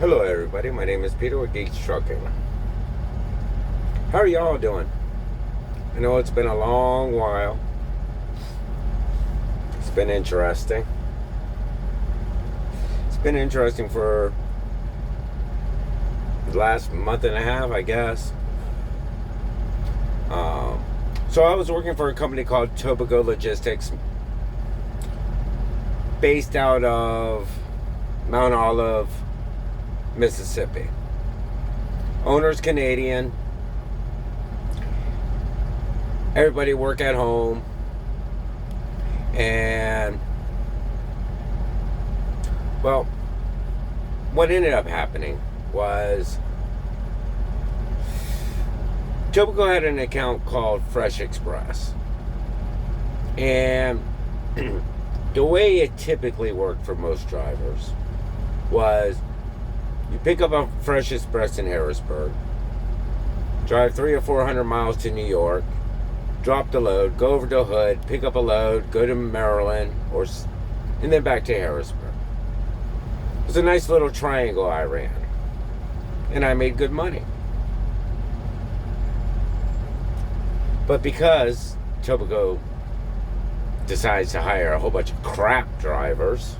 Hello everybody, my name is Peter with Geeks Trucking. How are y'all doing? I know it's been a long while. It's been interesting. It's been interesting for the last month and a half, I guess. So I was working for a company called Tobico Logistics, based out of Mount Olive, Mississippi. Owner's Canadian. Everybody work at home. And, well, what ended up happening was Tobico had an account called Fresh Express. And the way it typically worked for most drivers was you pick up a Fresh Express in Harrisburg, drive 300 or 400 miles to New York, drop the load, go over to Hood, pick up a load, go to Maryland, and then back to Harrisburg. It was a nice little triangle I ran, and I made good money. But because Tobico decides to hire a whole bunch of crap drivers,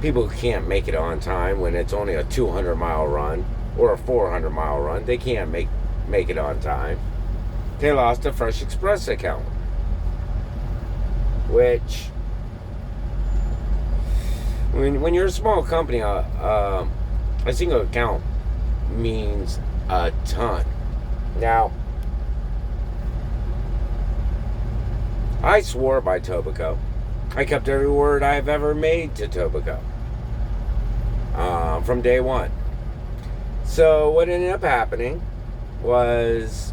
people who can't make it on time when it's only a 200-mile run or a 400-mile run, they can't make it on time. They lost a Fresh Express account, which, when you're a small company, a single account means a ton. Now, I swore by Tobico. I kept every word I've ever made to Tobico from day one. So what ended up happening was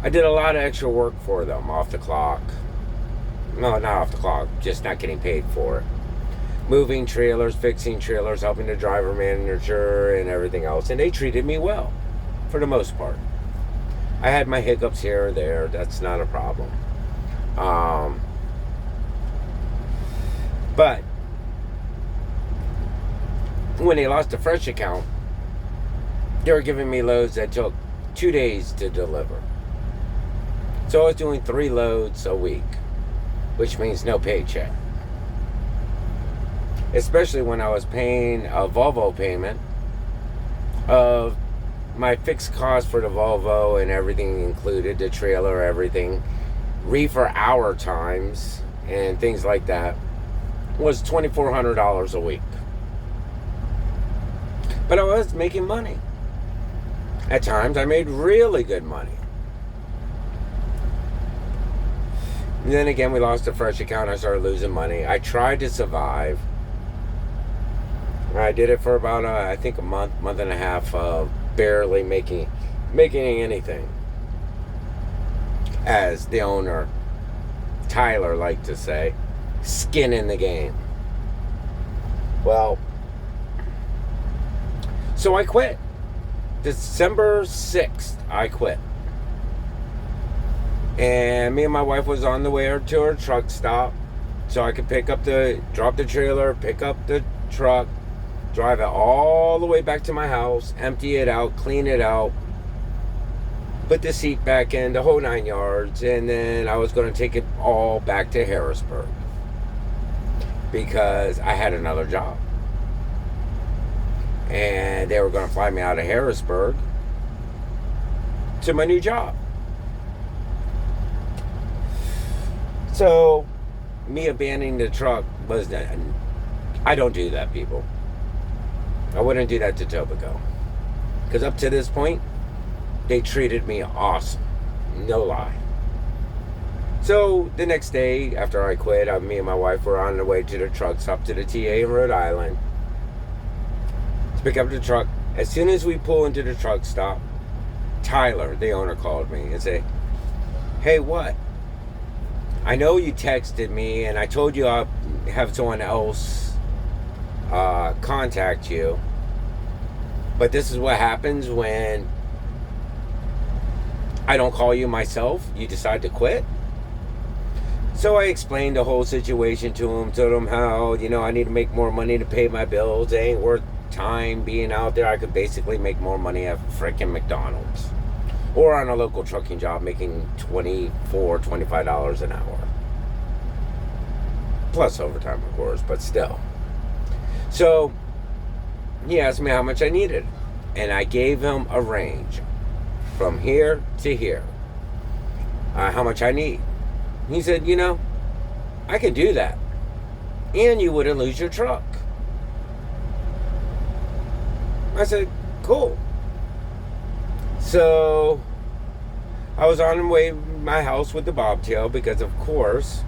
I did a lot of extra work for them off the clock. No, not off the clock, just not getting paid for it. Moving trailers, fixing trailers, helping the driver manager and everything else. And they treated me well, for the most part. I had my hiccups here or there. That's not a problem. But when they lost the Fresh account, they were giving me loads that took 2 days to deliver. So I was doing 3 loads a week, which means no paycheck. Especially when I was paying a Volvo payment of my fixed cost for the Volvo and everything included, the trailer, everything, reefer hour times and things like that, was $2,400 a week. But I was making money. At times I made really good money. And then again, we lost a Fresh account. I started losing money. I tried to survive. I did it for about I think a month and a half of barely making anything. As the owner, Tyler, liked to say, skin in the game. Well, so I quit. December 6th, I quit. And me and my wife was on the way to our truck stop so I could drop the trailer, pick up the truck, drive it all the way back to my house, empty it out, clean it out, put the seat back in, the whole 9 yards, and then I was going to take it all back to Harrisburg because I had another job. And they were going to fly me out of Harrisburg to my new job. So, me abandoning the truck was, I don't do that, people. I wouldn't do that to Tobico. Because up to this point, they treated me awesome. No lie. So, the next day, after I quit, me and my wife were on the way to the truck stop to the TA in Rhode Island to pick up the truck. As soon as we pull into the truck stop, Tyler, the owner, called me and said, "Hey, what? I know you texted me and I told you I'll have someone else contact you, but this is what happens when I don't call you myself. You decide to quit." So I explained the whole situation to him, told him how, I need to make more money to pay my bills. It ain't worth time being out there. I could basically make more money at freaking McDonald's or on a local trucking job making $24-25 an hour. Plus overtime, of course, but still. So he asked me how much I needed, and I gave him a range from here to here, how much I need. He said, I can do that, and you wouldn't lose your truck. I said, cool. So I was on the way to my house with the bobtail because, of course,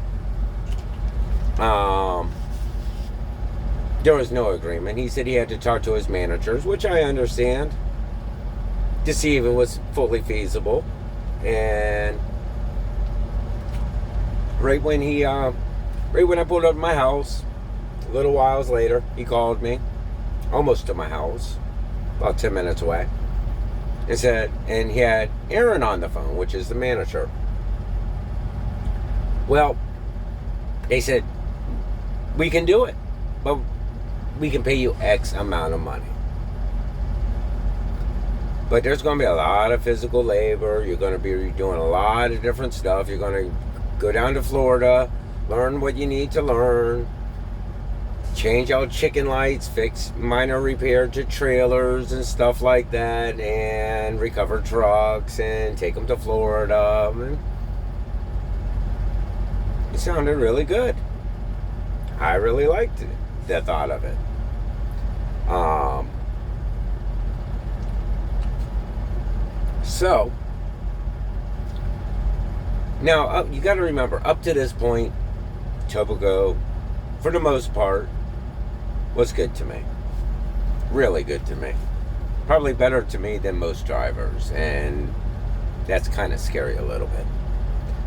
there was no agreement. He said he had to talk to his managers, which I understand, to see if it was fully feasible. And right when I pulled up to my house, a little whiles later, he called me, almost to my house, about 10 minutes away, and he had Aaron on the phone, which is the manager. Well, they said, we can do it, but we can pay you X amount of money. But there's going to be a lot of physical labor. You're going to be doing a lot of different stuff. You're going to go down to Florida, learn what you need to learn, change out chicken lights, fix minor repair to trailers and stuff like that, and recover trucks and take them to Florida. And it sounded really good. I really liked the thought of it. So now you got to remember, up to this point, Tobico, for the most part, was good to me. Really good to me. Probably better to me than most drivers, and that's kind of scary a little bit,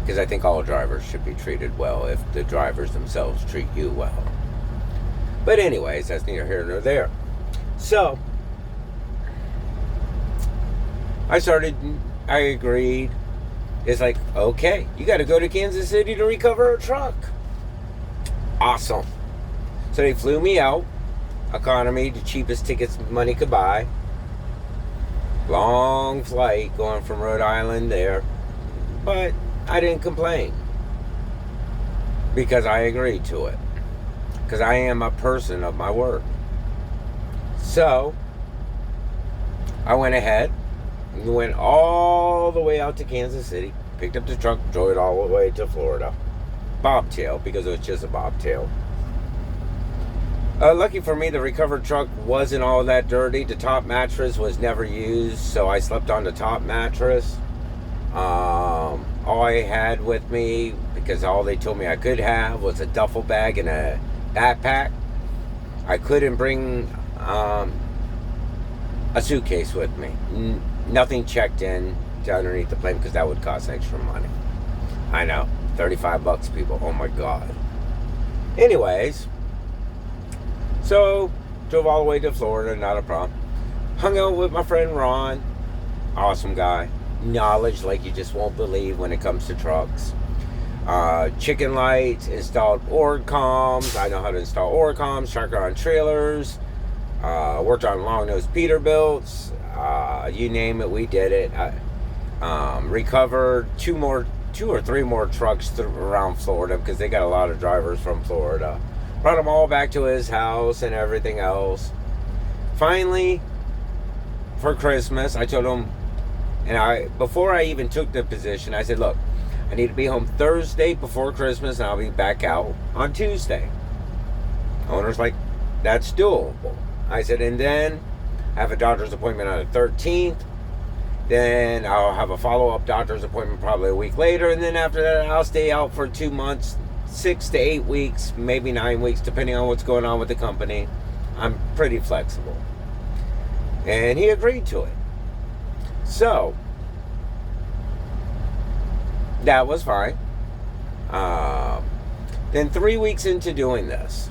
because I think all drivers should be treated well if the drivers themselves treat you well. But anyways, that's neither here nor there. So I agreed. It's like, okay, you got to go to Kansas City to recover a truck. Awesome. So they flew me out. Economy, the cheapest tickets money could buy. Long flight going from Rhode Island there. But I didn't complain, because I agreed to it. Because I am a person of my word. So I went ahead and went all the way out to Kansas City, picked up the truck, drove it all the way to Florida. Bobtail, because it was just a bobtail. Lucky for me, the recovered truck wasn't all that dirty. The top mattress was never used, so I slept on the top mattress. All I had with me, because all they told me I could have, was a duffel bag and a backpack. I couldn't bring a suitcase with me. Nothing checked in to underneath the plane, because that would cost extra money. I know, $35, people. Oh my God. Anyways, so drove all the way to Florida, not a problem. Hung out with my friend Ron, awesome guy. Knowledge like you just won't believe when it comes to trucks. Chicken lights, installed org-coms. I know how to install org-coms, tracker on trailers. Worked on long-nosed Peterbilts. You name it, we did it. Recovered two or three more trucks around Florida, because they got a lot of drivers from Florida. Brought them all back to his house and everything else. Finally, for Christmas, I told him, before I even took the position, I said, look, I need to be home Thursday before Christmas, and I'll be back out on Tuesday. Owner's like, that's doable. I said, and then I have a doctor's appointment on the 13th. Then I'll have a follow-up doctor's appointment probably a week later. And then after that, I'll stay out for 2 months, 6 to 8 weeks, maybe 9 weeks, depending on what's going on with the company. I'm pretty flexible. And he agreed to it. So that was fine. Then 3 weeks into doing this,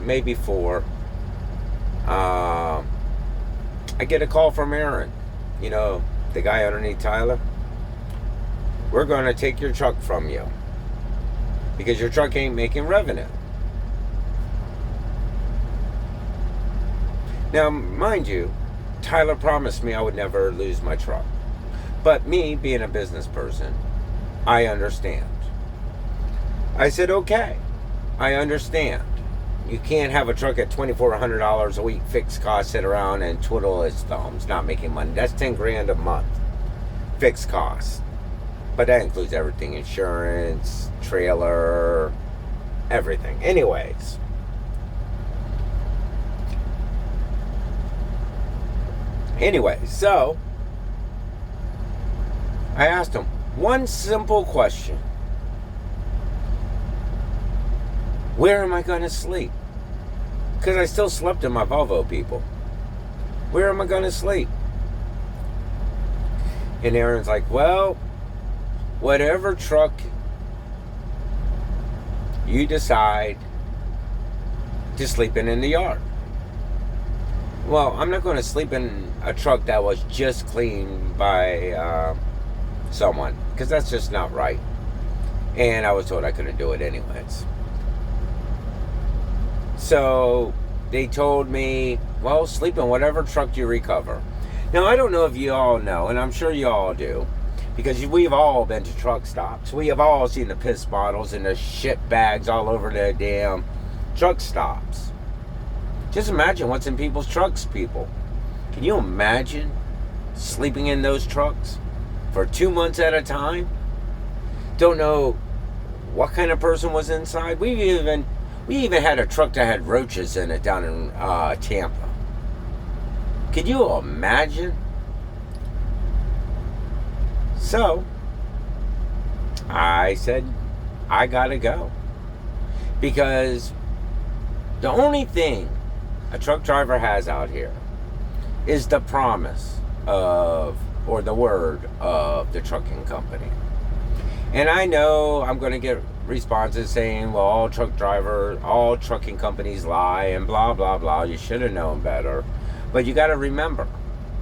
maybe 4, I get a call from Aaron. You know, the guy underneath Tyler. we're going to take your truck from you because your truck ain't making revenue. Now, mind you, Tyler promised me I would never lose my truck. But me, being a business person, I understand. I said, okay, I understand. You can't have a truck at $2,400 a week, fixed cost, sit around and twiddle its thumbs, not making money. That's 10 grand a month, fixed cost. But that includes everything, insurance, trailer, everything. Anyways. So I asked him one simple question. Where am I going to sleep? Because I still slept in my Volvo, people. Where am I going to sleep? And Aaron's like, well, whatever truck you decide to sleep in the yard. Well, I'm not going to sleep in a truck that was just cleaned by someone, because that's just not right. And I was told I couldn't do it anyways. So they told me, well, sleep in whatever truck you recover. Now, I don't know if you all know, and I'm sure you all do, because we've all been to truck stops. We have all seen the piss bottles and the shit bags all over the damn truck stops. Just imagine what's in people's trucks, people. Can you imagine sleeping in those trucks for 2 months at a time? Don't know what kind of person was inside. We even had a truck that had roaches in it down in Tampa. Could you imagine? So, I said, I gotta go. Because the only thing a truck driver has out here is the promise of, or the word of the trucking company. And I know I'm going to get responses saying, well, all trucking companies lie and blah, blah, blah. You should have known better. But you got to remember,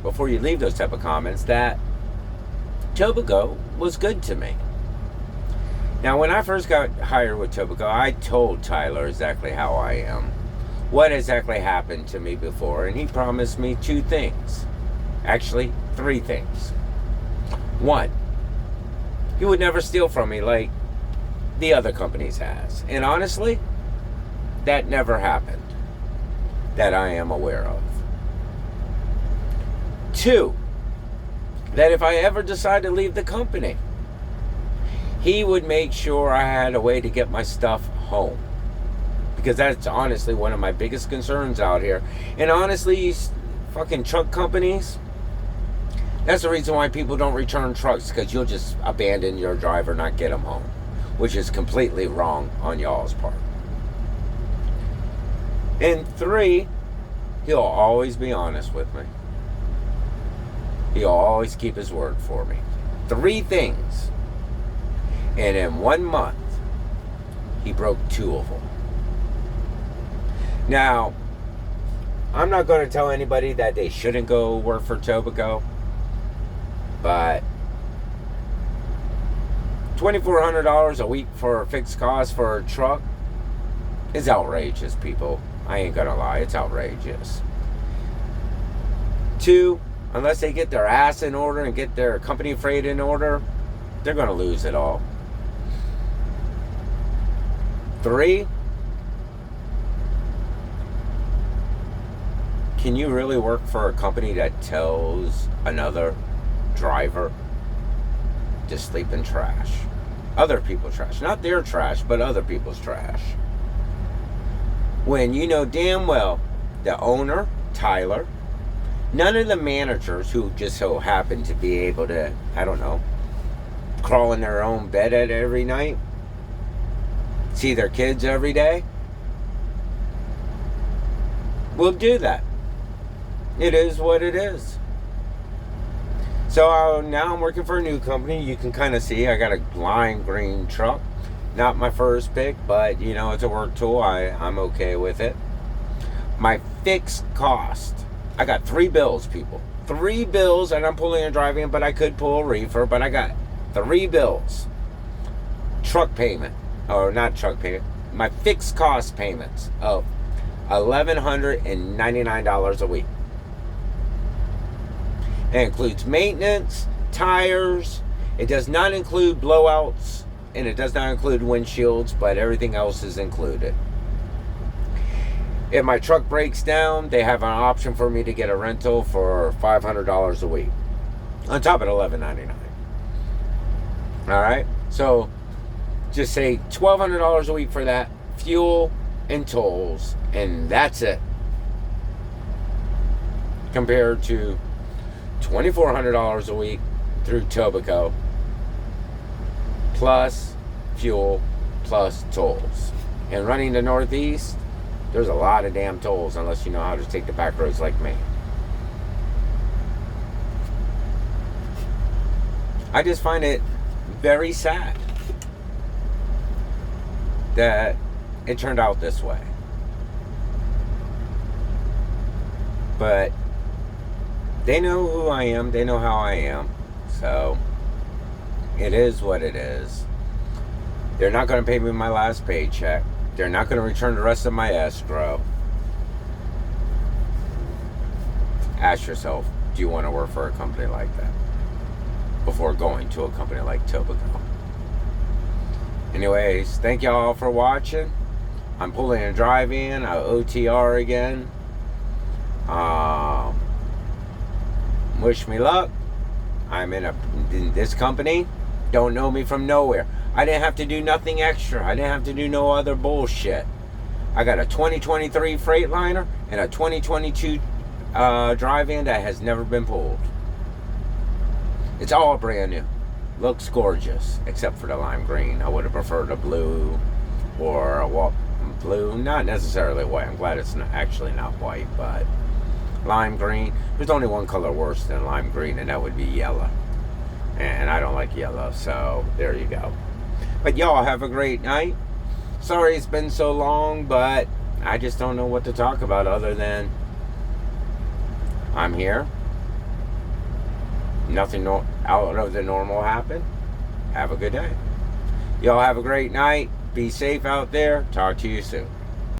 before you leave those type of comments, that Tobico was good to me. Now, when I first got hired with Tobico, I told Tyler exactly how I am, what exactly happened to me before, and he promised me 2 things. Actually, 3 things. 1, he would never steal from me like the other companies has. And honestly, that never happened that I am aware of. 2, that if I ever decide to leave the company, he would make sure I had a way to get my stuff home. Because that's honestly one of my biggest concerns out here. And honestly, fucking truck companies, that's the reason why people don't return trucks, because you'll just abandon your driver, not get them home, which is completely wrong on y'all's part. And 3, he'll always be honest with me. He'll always keep his word for me. 3 things. And in 1 month, he broke 2 of them. Now, I'm not going to tell anybody that they shouldn't go work for Tobico, but $2,400 a week for a fixed cost for a truck is outrageous, people. I ain't going to lie, it's outrageous. 2, unless they get their ass in order and get their company freight in order, they're going to lose it all. 3, can you really work for a company that tells another driver to sleep in trash? Other people's trash. Not their trash, but other people's trash. When you know damn well the owner, Tyler, none of the managers who just so happen to be able to, I don't know, crawl in their own bed every night, see their kids every day, will do that. It is what it is. So now I'm working for a new company. You can kind of see I got a lime green truck. Not my first pick, but you know, it's a work tool. I'm okay with it. My fixed cost, I got 3 bills, people. 3 bills, and I'm pulling and driving, but I could pull a reefer, but I got 3 bills. Truck payment, or not truck payment, my fixed cost payments of $1,199 a week. It includes maintenance, tires. It does not include blowouts, and it does not include windshields, but everything else is included. If my truck breaks down, they have an option for me to get a rental for $500 a week, on top of $1,199. All right, so just say $1,200 a week for that, fuel and tolls, and that's it. Compared to $2,400 a week through Tobico, plus fuel, plus tolls. And running the Northeast, there's a lot of damn tolls unless you know how to take the back roads like me. I just find it very sad that it turned out this way. But they know who I am. They know how I am. So it is what it is. They're not going to pay me my last paycheck. They're not going to return the rest of my escrow. Ask yourself, do you want to work for a company like that before going to a company like Tobico? Anyways, thank y'all for watching. I'm pulling a drive-in, a OTR again. Wish me luck. I'm in this company. Don't know me from nowhere. I didn't have to do nothing extra. I didn't have to do no other bullshit. I got a 2023 Freightliner and a 2022 drive-in that has never been pulled. It's all brand new. Looks gorgeous, except for the lime green. I would have preferred a blue or a blue. Not necessarily white. I'm glad it's actually not white, but lime green. There's only one color worse than lime green, and that would be yellow. And I don't like yellow, so there you go. But y'all have a great night. Sorry it's been so long, but I just don't know what to talk about other than I'm here. Nothing out of the normal happened. Have a good day. Y'all have a great night. Be safe out there. Talk to you soon.